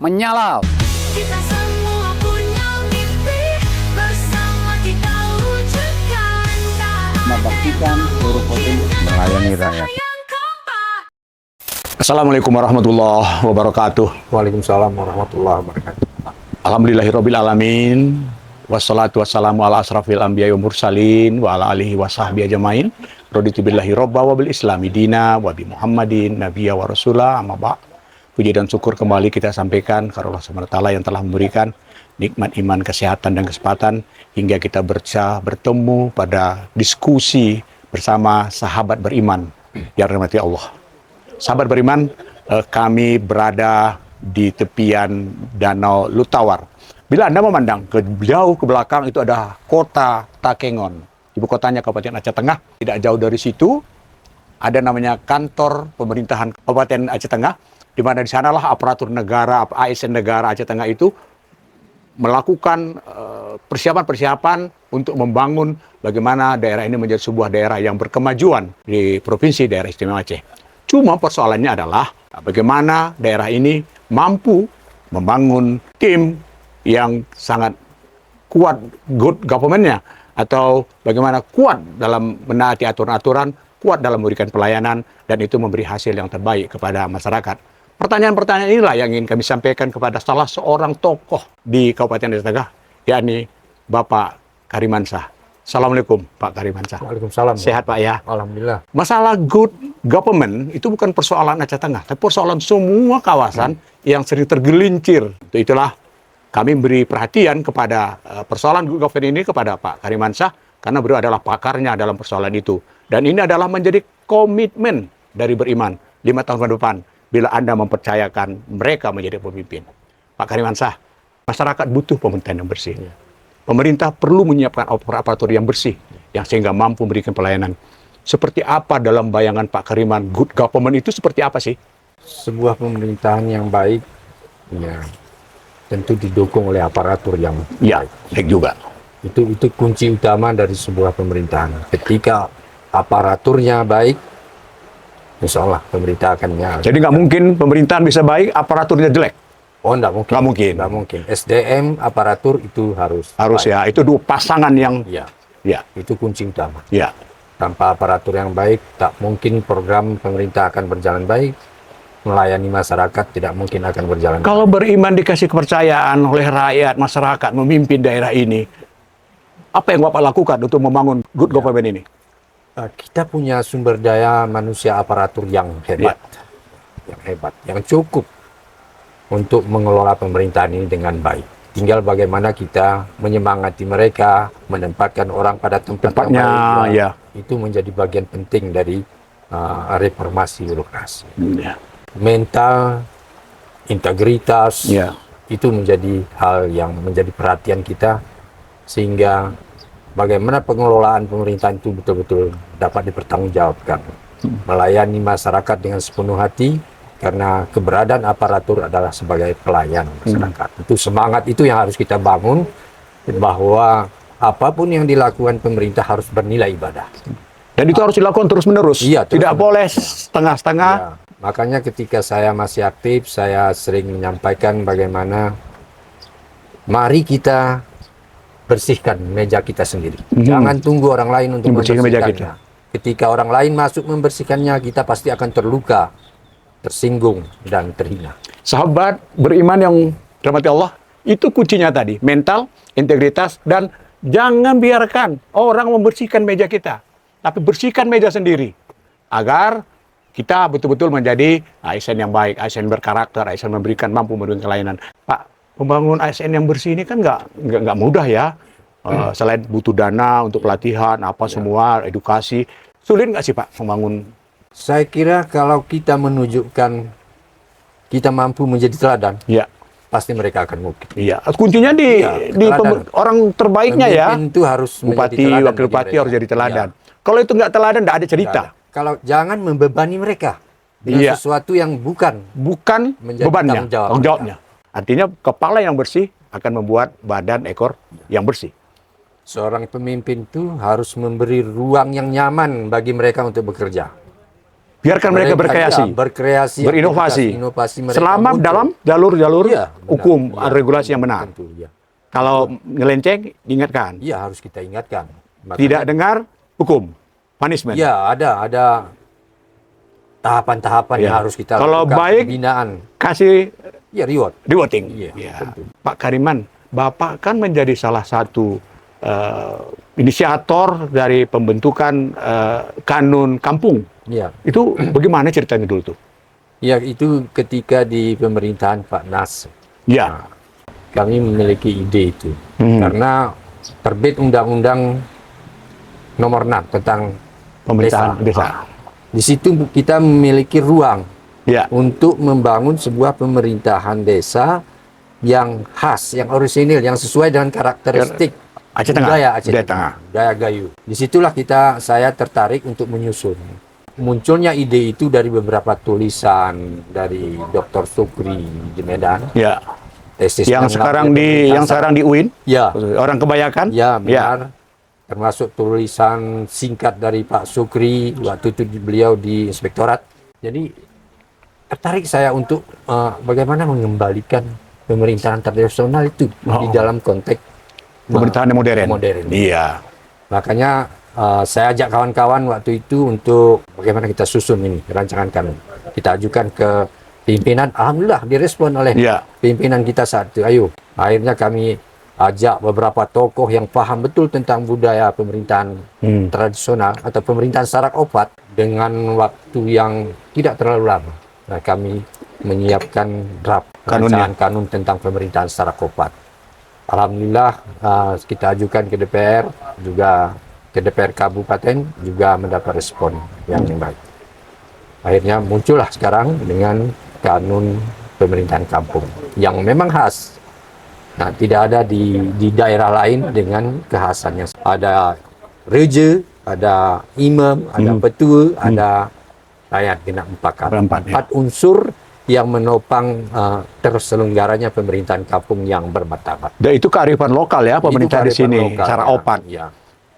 Menyala. Kita semua punya mimpi, bersama kita wujudkan. Membaktikan seluruh potensi melayani rakyat. Yang kompak. Assalamualaikum warahmatullahi wabarakatuh. Waalaikumsalam warahmatullahi wabarakatuh. Alhamdulillahirabbil alamin. Wassalatu wassalamu ala asrafil anbiya'i wa mursalin wa ala alihi wa sahbihi ajmain. Raditu billahi robba wa bil islami dina wa bi Muhammadin nabiyya wa rasulah amma ba'. Puji dan syukur kembali kita sampaikan kepada Allah SWT yang telah memberikan nikmat iman, kesehatan dan kesempatan hingga kita bertemu pada diskusi bersama sahabat beriman yang dirahmati Allah. Sahabat beriman, kami berada di tepian Danau Lutawar. Bila Anda memandang jauh ke belakang itu ada kota Takengon. Ibu kotanya Kabupaten Aceh Tengah. Tidak jauh dari situ ada namanya kantor pemerintahan Kabupaten Aceh Tengah, di mana di sanalah aparatur negara, ASN negara Aceh Tengah itu melakukan persiapan-persiapan untuk membangun bagaimana daerah ini menjadi sebuah daerah yang berkemajuan di Provinsi Daerah Istimewa Aceh. Cuma persoalannya adalah bagaimana daerah ini mampu membangun tim yang sangat kuat good government-nya, atau bagaimana kuat dalam menaati aturan-aturan, kuat dalam memberikan pelayanan, dan itu memberi hasil yang terbaik kepada masyarakat. Pertanyaan-pertanyaan inilah yang ingin kami sampaikan kepada salah seorang tokoh di Kabupaten Aceh Tengah, yakni Bapak Karimansyah. Assalamualaikum Pak Karimansyah. Waalaikumsalam. Sehat Pak ya? Alhamdulillah. Masalah good government itu bukan persoalan Aceh Tengah, tapi persoalan semua kawasan yang sering tergelincir. Itulah kami beri perhatian kepada persoalan good government ini kepada Pak Karimansyah, karena beliau adalah pakarnya dalam persoalan itu. Dan ini adalah menjadi komitmen dari beriman 5 tahun ke depan, bila Anda mempercayakan mereka menjadi pemimpin. Pak Karimansyah, masyarakat butuh pemerintahan yang bersih. Pemerintah perlu menyiapkan aparatur yang bersih, yang sehingga mampu memberikan pelayanan. Seperti apa dalam bayangan Pak Kariman, good government itu seperti apa sih? Sebuah pemerintahan yang baik, ya, tentu didukung oleh aparatur yang Ya, baik juga. itu kunci utama dari sebuah pemerintahan. Ketika aparaturnya baik, insya Allah pemerintah akan Jadi nggak mungkin pemerintahan bisa baik, aparaturnya jelek. Oh, enggak mungkin. Nggak mungkin. Enggak mungkin. SDM, aparatur itu harus Harus baik. ya, itu dua pasangan yang Ya, ya, itu kunci utama. ya. Tanpa aparatur yang baik, tak mungkin program pemerintah akan berjalan baik. Melayani masyarakat tidak mungkin akan berjalan Kalau beriman dikasih kepercayaan oleh rakyat, masyarakat, memimpin daerah ini, apa yang Bapak lakukan untuk membangun good government ini? Kita punya sumber daya manusia aparatur yang hebat, yang cukup untuk mengelola pemerintahan ini dengan baik. Tinggal bagaimana kita menyemangati mereka, menempatkan orang pada tempatnya, Ya. itu menjadi bagian penting dari reformasi birokrasi. Ya. Mental, integritas, Ya. itu menjadi hal yang menjadi perhatian kita, sehingga bagaimana pengelolaan pemerintahan itu betul-betul dapat dipertanggungjawabkan. Melayani masyarakat dengan sepenuh hati, karena keberadaan aparatur adalah sebagai pelayan masyarakat. Itu semangat itu yang harus kita bangun, bahwa apapun yang dilakukan pemerintah harus bernilai ibadah. Dan itu harus dilakukan terus-menerus. Iya, Tidak terus-menerus. boleh setengah-setengah. Ya, makanya ketika saya masih aktif, saya sering menyampaikan bagaimana mari kita bersihkan meja kita sendiri. Jangan tunggu orang lain untuk Membersihkan meja membersihkannya. Ketika orang lain masuk membersihkannya, kita pasti akan terluka, tersinggung, dan terhina. Sahabat beriman yang dirahmati Allah, itu kuncinya tadi, mental, integritas, dan jangan biarkan orang membersihkan meja kita, tapi bersihkan meja sendiri, agar kita betul-betul menjadi ASN yang baik, ASN berkarakter, ASN mampu memberikan pelayanan. Pak, pembangunan ASN yang bersih ini kan nggak mudah ya. Selain butuh dana untuk pelatihan, semua, edukasi. Sulit nggak sih Pak membangun? Saya kira kalau kita menunjukkan kita mampu menjadi teladan, Ya, pasti mereka akan mungkin. iya. Kuncinya di teladan. orang terbaiknya ya. Pemimpin itu harus menjadi Bupati, teladan wakil bagi bupati mereka. harus jadi teladan. Ya, Kalau itu nggak teladan, nggak ada cerita. tidak ada. Kalau jangan membebani mereka dengan Iya. sesuatu yang bukan. Bukan Menjadi bebannya, tanggung jawab tanggung jawabnya. Artinya kepala yang bersih akan membuat badan ekor yang bersih. Seorang pemimpin itu harus memberi ruang yang nyaman bagi mereka untuk bekerja. Biarkan mereka berkreasi, berkreasi, berinovasi, inovasi mereka selama muncul. dalam jalur-jalur Iya, benar. hukum, Iya, regulasi yang benar. tentu, iya. Kalau ngelenceng, diingatkan. Iya, harus kita ingatkan. Tidak dengar, hukum, punishment. Ya, ada tahapan-tahapan yang Ya. harus kita Kalau lakukan. baik, Pembinaan, kasih ya reward. rewarding. Iya, Ya. tentu. Pak Kariman, Bapak kan menjadi salah satu inisiator dari pembentukan kanun kampung. Iya. Itu bagaimana ceritanya dulu tuh? Ya, itu ketika di pemerintahan Pak Nas, Ya. kami memiliki ide itu. Hmm. Karena terbit Undang-Undang Nomor 6 tentang Pemerintahan desa. Di situ kita memiliki ruang Ya. untuk membangun sebuah pemerintahan desa yang khas, yang orisinil, yang sesuai dengan karakteristik Aceh Tengah. budaya Aceh Budaya Tengah, budaya Gayo. Disitulah saya tertarik untuk menyusun. Munculnya ide itu dari beberapa tulisan dari Dr. Sukri di Medan. Ya. Tesis Yang tentang sekarang di UIN. Ya, Orang kebanyakan. ya benar. Termasuk tulisan singkat dari Pak Sukri waktu itu beliau di inspektorat. Jadi tertarik saya untuk bagaimana mengembalikan pemerintahan tradisional itu di dalam konteks Pemerintahan yang modern. modern. Iya. Makanya saya ajak kawan-kawan waktu itu untuk bagaimana kita susun ini rancangan kami. Kita ajukan ke pimpinan, alhamdulillah direspon oleh Iya. pimpinan kita saat itu. Ayo, akhirnya kami ajak beberapa tokoh yang paham betul tentang budaya pemerintahan tradisional atau pemerintahan sarak opat dengan waktu yang tidak terlalu lama. Nah, kami menyiapkan draft rancangan kanun tentang pemerintahan sarak opat. Alhamdulillah kita ajukan ke DPR, juga ke DPR Kabupaten, juga mendapat respon yang baik. Akhirnya muncullah sekarang dengan kanun pemerintahan kampung yang memang khas. Nah, tidak ada di daerah lain dengan kekhasannya. Ada reja, ada imam, ada petua, ada rakyat genap empat. Empat unsur yang menopang terselenggaranya pemerintahan kampung yang bermartabat. Dan itu kearifan lokal ya pemerintah di sini, secara opat. Ya.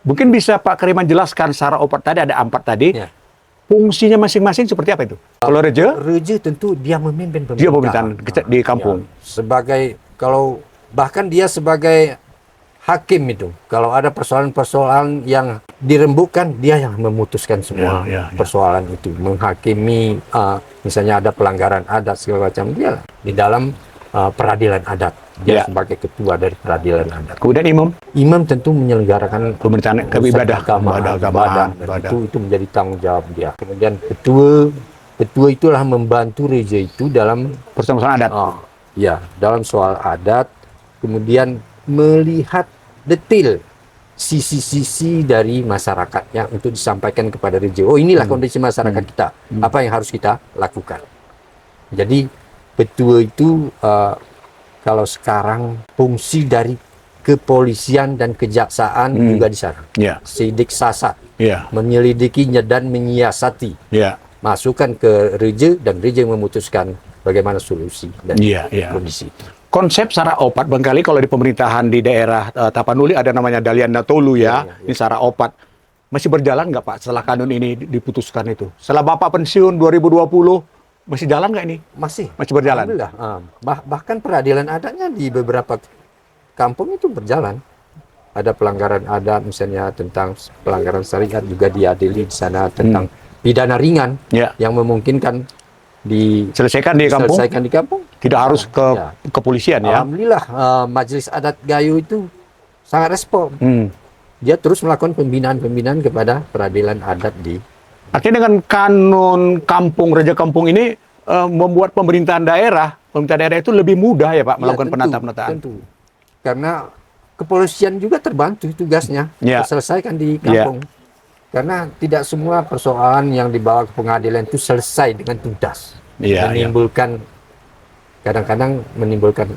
Mungkin bisa Pak Kariman jelaskan secara opat tadi, ada 4 tadi. Ya. Fungsinya masing-masing seperti apa itu? Kalau reja, Reja tentu dia memimpin pemerintahan. dia pemerintahan di kampung. Ya. Sebagai bahkan dia sebagai hakim itu. Kalau ada persoalan-persoalan yang dirembukkan, dia yang memutuskan semua persoalan itu. Menghakimi, misalnya ada pelanggaran adat segala macam, dia di dalam peradilan adat. Dia sebagai ketua dari peradilan adat. Kemudian imam? Imam tentu menyelenggarakan Pemerintahan ibadah, itu menjadi tanggung jawab dia. Kemudian ketua itulah membantu reja itu dalam persoalan adat. Ya, dalam soal adat, kemudian melihat detail sisi-sisi dari masyarakatnya untuk disampaikan kepada reja. Oh, inilah kondisi masyarakat kita. Apa yang harus kita lakukan? Jadi petua itu kalau sekarang fungsi dari kepolisian dan kejaksaan juga di sana. Sidik sasat, menyelidikinya dan menyiasati. Masukkan ke reja dan reja memutuskan bagaimana solusi dan kondisi itu. Konsep secara opat barangkali kalau di pemerintahan di daerah Tapanuli ada namanya Dalian Natolu ya. Ini secara opat. Masih berjalan nggak Pak setelah kanun ini diputuskan itu? Setelah Bapak pensiun 2020 masih jalan nggak ini? Masih berjalan. Alhamdulillah. Bahkan peradilan adatnya di beberapa kampung itu berjalan. Ada pelanggaran adat misalnya tentang pelanggaran syariat juga diadili di sana tentang pidana ringan yang memungkinkan diselesaikan di kampung. Tidak harus ke kepolisian ya. Alhamdulillah Majelis Adat Gayo itu sangat respon. Dia terus melakukan pembinaan-pembinaan kepada peradilan adat di. Artinya dengan kanun kampung, reja kampung ini membuat pemerintahan daerah itu lebih mudah ya Pak melakukan penataan. Tentu. Karena kepolisian juga terbantu tugasnya diselesaikan di kampung. Karena tidak semua persoalan yang dibawa ke pengadilan itu selesai dengan tuntas. Menimbulkan kadang-kadang menimbulkan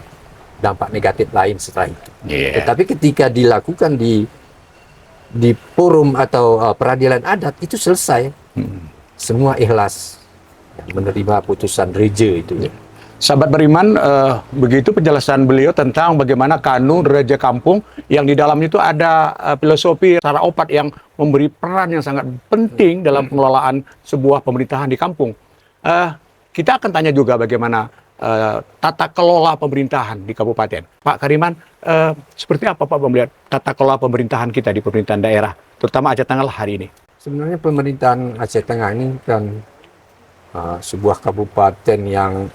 dampak negatif lain setelah itu. Tetapi ketika dilakukan di forum atau peradilan adat itu selesai. Semua ikhlas menerima putusan reja itu. Sahabat beriman, begitu penjelasan beliau tentang bagaimana kanun Raja Kampung yang di dalamnya itu ada filosofi secara opat yang memberi peran yang sangat penting dalam pengelolaan sebuah pemerintahan di kampung. Kita akan tanya juga bagaimana tata kelola pemerintahan di kabupaten. Pak Kariman, seperti apa Pak melihat tata kelola pemerintahan kita di pemerintahan daerah, terutama Aceh Tengah hari ini? Sebenarnya pemerintahan Aceh Tengah ini kan sebuah kabupaten yang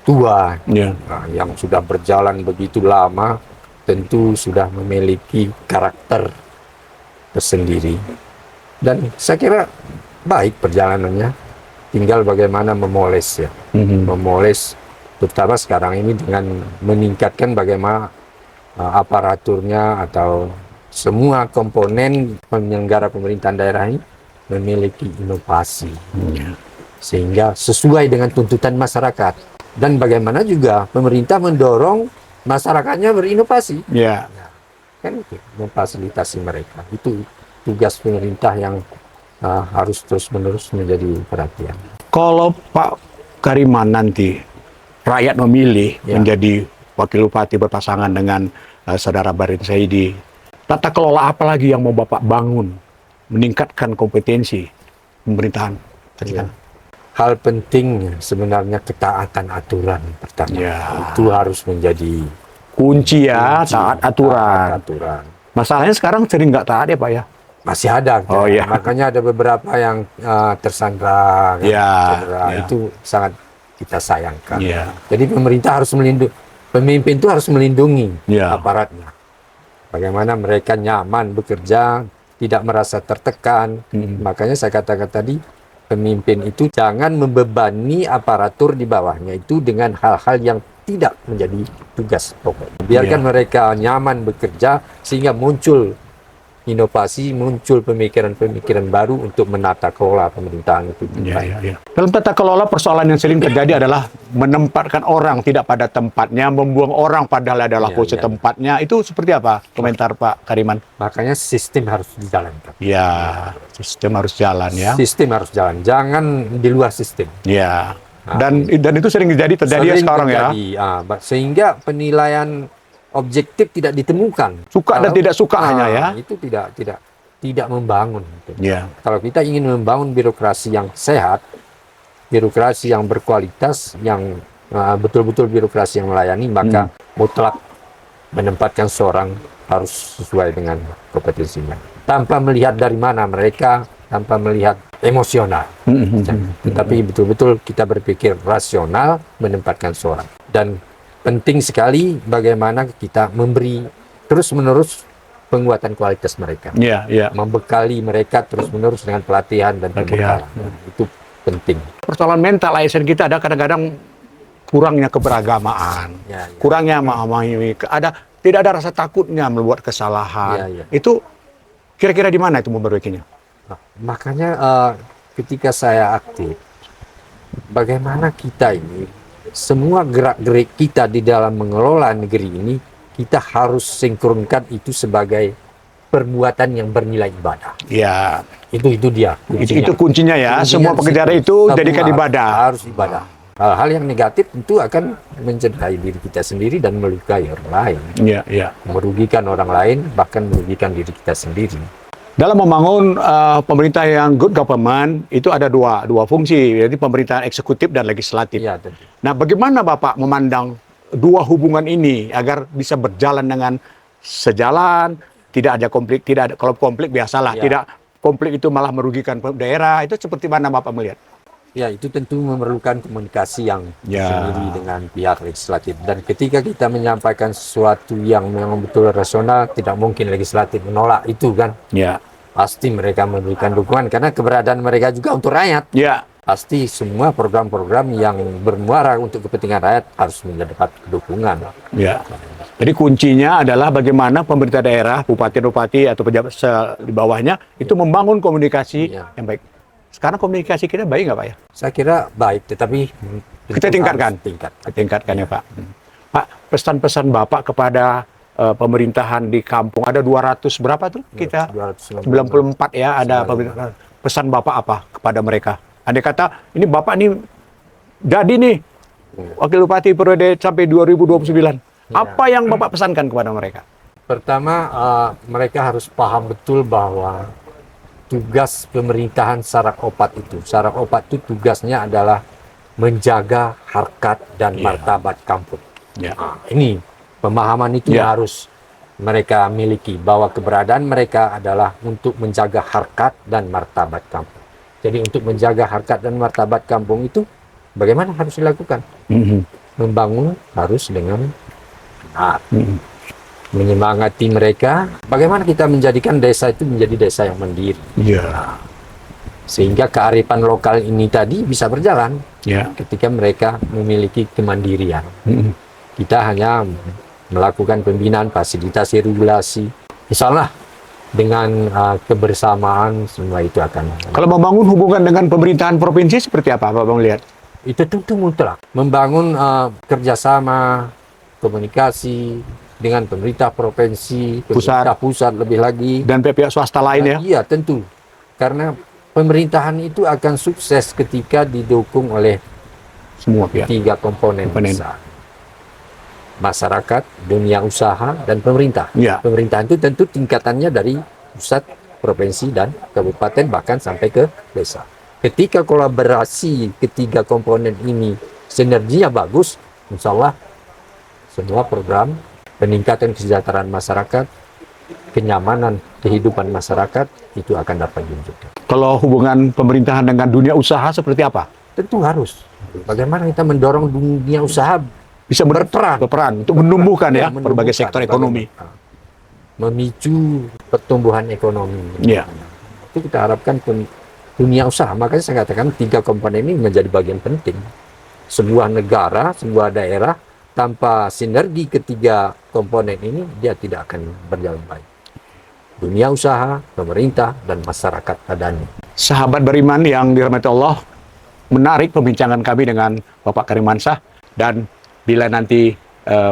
tua, yang sudah berjalan begitu lama, tentu sudah memiliki karakter tersendiri. Dan saya kira baik perjalanannya, tinggal bagaimana memoles ya, memoles terutama sekarang ini dengan meningkatkan bagaimana aparaturnya atau semua komponen penyelenggara pemerintahan daerah ini memiliki inovasi, sehingga sesuai dengan tuntutan masyarakat. Dan bagaimana juga pemerintah mendorong masyarakatnya berinovasi. Ya. Kan itu, memfasilitasi mereka. Itu tugas pemerintah yang harus terus-menerus menjadi perhatian. Kalau Pak Kariman nanti rakyat memilih menjadi wakil bupati berpasangan dengan saudara Barin Saidi, tata kelola apa lagi yang mau Bapak bangun meningkatkan kompetensi pemerintahan? Hal penting sebenarnya ketaatan aturan pertama. Itu harus menjadi kunci ya, taat aturan. Masalahnya sekarang sering nggak taat ya Pak ya? Masih ada. Makanya ada beberapa yang tersandra, cedera. Itu sangat kita sayangkan. Jadi pemerintah harus melindungi, pemimpin itu harus melindungi aparatnya. Bagaimana mereka nyaman bekerja, tidak merasa tertekan. Makanya saya katakan tadi, pemimpin itu jangan membebani aparatur di bawahnya itu dengan hal-hal yang tidak menjadi tugas pokok. Biarkan mereka nyaman bekerja sehingga muncul inovasi, muncul pemikiran-pemikiran baru untuk menata kelola pemerintahan itu. Dalam tata kelola persoalan yang sering terjadi adalah menempatkan orang tidak pada tempatnya, membuang orang padahal adalah posisi tempatnya. Itu seperti apa komentar Pak Kariman? Makanya sistem harus dijalankan. Sistem harus jalan ya. Sistem harus jalan, jangan di luar sistem. Dan itu sering terjadi sekarang terjadi, ya. Sehingga penilaian objektif tidak ditemukan. Suka dan tidak suka hanya ya. Itu tidak membangun. Kalau kita ingin membangun birokrasi yang sehat, birokrasi yang berkualitas, yang betul-betul birokrasi yang melayani, maka mutlak menempatkan seorang harus sesuai dengan kompetensinya. Tanpa melihat dari mana mereka, tanpa melihat emosional. Tetapi betul-betul kita berpikir rasional menempatkan seorang. Dan penting sekali bagaimana kita memberi terus-menerus penguatan kualitas mereka. Membekali mereka terus-menerus dengan pelatihan dan pembekalan. Itu penting. Persoalan mental ASN kita ada kadang-kadang kurangnya keberagamaan, kurangnya memahami, tidak ada rasa takutnya membuat kesalahan. Itu kira-kira di mana itu memperbaikinya? Makanya ketika saya aktif, bagaimana kita ini semua gerak-gerik kita di dalam mengelola negeri ini, kita harus sinkronkan itu sebagai perbuatan yang bernilai ibadah. Itu dia kuncinya. Itu kuncinya ya. Semua pekerjaan itu jadikan ibadah. Harus ibadah. Hal-hal yang negatif itu akan mencederai diri kita sendiri dan melukai orang lain. Merugikan orang lain, bahkan merugikan diri kita sendiri. Dalam membangun pemerintah yang good government itu ada dua fungsi, yaitu pemerintahan eksekutif dan legislatif. Nah, bagaimana Bapak memandang dua hubungan ini agar bisa berjalan dengan sejalan, tidak ada konflik, kalau konflik biasalah, tidak konflik itu malah merugikan daerah. Itu seperti mana Bapak melihat? Itu tentu memerlukan komunikasi yang sendiri dengan pihak legislatif. Dan ketika kita menyampaikan sesuatu yang memang betul rasional, tidak mungkin legislatif menolak itu kan. Pasti mereka memberikan dukungan karena keberadaan mereka juga untuk rakyat. Pasti semua program-program yang bermuara untuk kepentingan rakyat harus mendapat dukungan. Jadi kuncinya adalah bagaimana pemerintah daerah, bupati-bupati atau pejabat di bawahnya itu membangun komunikasi yang baik. Sekarang komunikasi kita baik nggak Pak ya? Saya kira baik, tetapi kita tingkatkan ya Pak. Pak, pesan-pesan Bapak kepada pemerintahan di kampung ada 200 berapa tuh kita? 294 ya ada pemerintahan. Pesan Bapak apa kepada mereka? Andai kata ini Bapak nih jadi nih Wakil Bupati periode sampai 2029. Apa yang Bapak pesankan kepada mereka? Pertama, mereka harus paham betul bahwa tugas pemerintahan Sarak Opat itu tugasnya adalah menjaga harkat dan martabat kampung. Ya. Ini pemahaman itu Ya. harus mereka miliki, bahwa keberadaan mereka adalah untuk menjaga harkat dan martabat kampung. Jadi untuk menjaga harkat dan martabat kampung itu bagaimana harus dilakukan? Membangun harus dengan benar. Menyemangati mereka, bagaimana kita menjadikan desa itu menjadi desa yang mandiri. Ya. Sehingga kearifan lokal ini tadi bisa berjalan Ya. ketika mereka memiliki kemandirian. Kita hanya melakukan pembinaan, fasilitasi, regulasi. Insya Allah dengan kebersamaan semua itu akan. Kalau membangun hubungan dengan pemerintahan provinsi seperti apa, Bapak melihat? Itu tentu mutlak. Membangun kerjasama, komunikasi dengan pemerintah provinsi, pemerintah pusat lebih lagi. Dan pihak swasta lain ya? Iya tentu. Karena pemerintahan itu akan sukses ketika didukung oleh Semua pihak. 3 komponen besar. Masyarakat, dunia usaha, dan pemerintah. Ya. Pemerintahan itu tentu tingkatannya dari pusat, provinsi, dan kabupaten, bahkan sampai ke desa. Ketika kolaborasi ketiga komponen ini sinerginya bagus, insya Allah semua program peningkatan kesejahteraan masyarakat, kenyamanan kehidupan masyarakat itu akan dapat diwujudkan. Kalau hubungan pemerintahan dengan dunia usaha seperti apa? Tentu harus. Bagaimana kita mendorong dunia usaha Bisa berperan untuk menumbuhkan ya berbagai sektor ekonomi. Memicu pertumbuhan ekonomi. Ya. Itu kita harapkan dunia usaha. Makanya saya katakan 3 komponen ini menjadi bagian penting. Sebuah negara, sebuah daerah tanpa sinergi ketiga komponen ini dia tidak akan berjalan baik. Dunia usaha, pemerintah, dan masyarakat padanya. Sahabat beriman yang dirahmati Allah, menarik pembincangan kami dengan Bapak Karimansyah, dan bila nanti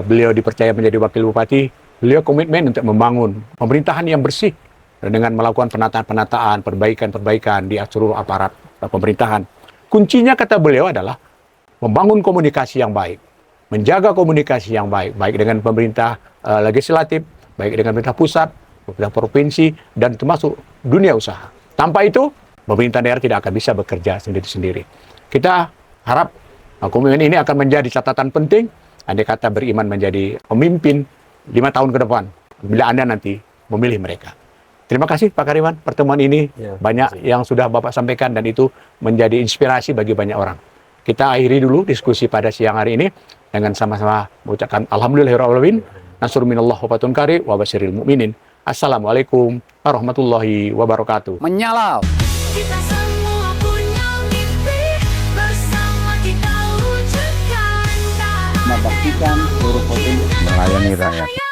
beliau dipercaya menjadi Wakil Bupati, beliau komitmen untuk membangun pemerintahan yang bersih dan dengan melakukan penataan-penataan, perbaikan-perbaikan di seluruh aparat pemerintahan. Kuncinya kata beliau adalah membangun komunikasi yang baik, menjaga komunikasi yang baik, baik dengan pemerintah legislatif, baik dengan pemerintah pusat, pemerintah provinsi, dan termasuk dunia usaha. Tanpa itu, pemerintah daerah tidak akan bisa bekerja sendiri-sendiri. Kita harap komitmen ini akan menjadi catatan penting andai kata beriman menjadi pemimpin 5 tahun ke depan bila Anda nanti memilih mereka. Terima kasih Pak Kariman, pertemuan ini banyak yang sudah Bapak sampaikan dan itu menjadi inspirasi bagi banyak orang. Kita akhiri dulu diskusi pada siang hari ini dengan sama-sama mengucapkan alhamdulillahirrahmanirrahim, nasrun minallah wa fatun qarib wa basyiril mu'minin. Assalamualaikum warahmatullahi wabarakatuh. Menyala. Kita semua punya mimpi, bersama kita wujudkan. Membaktikan seluruh potensi melayani rakyat.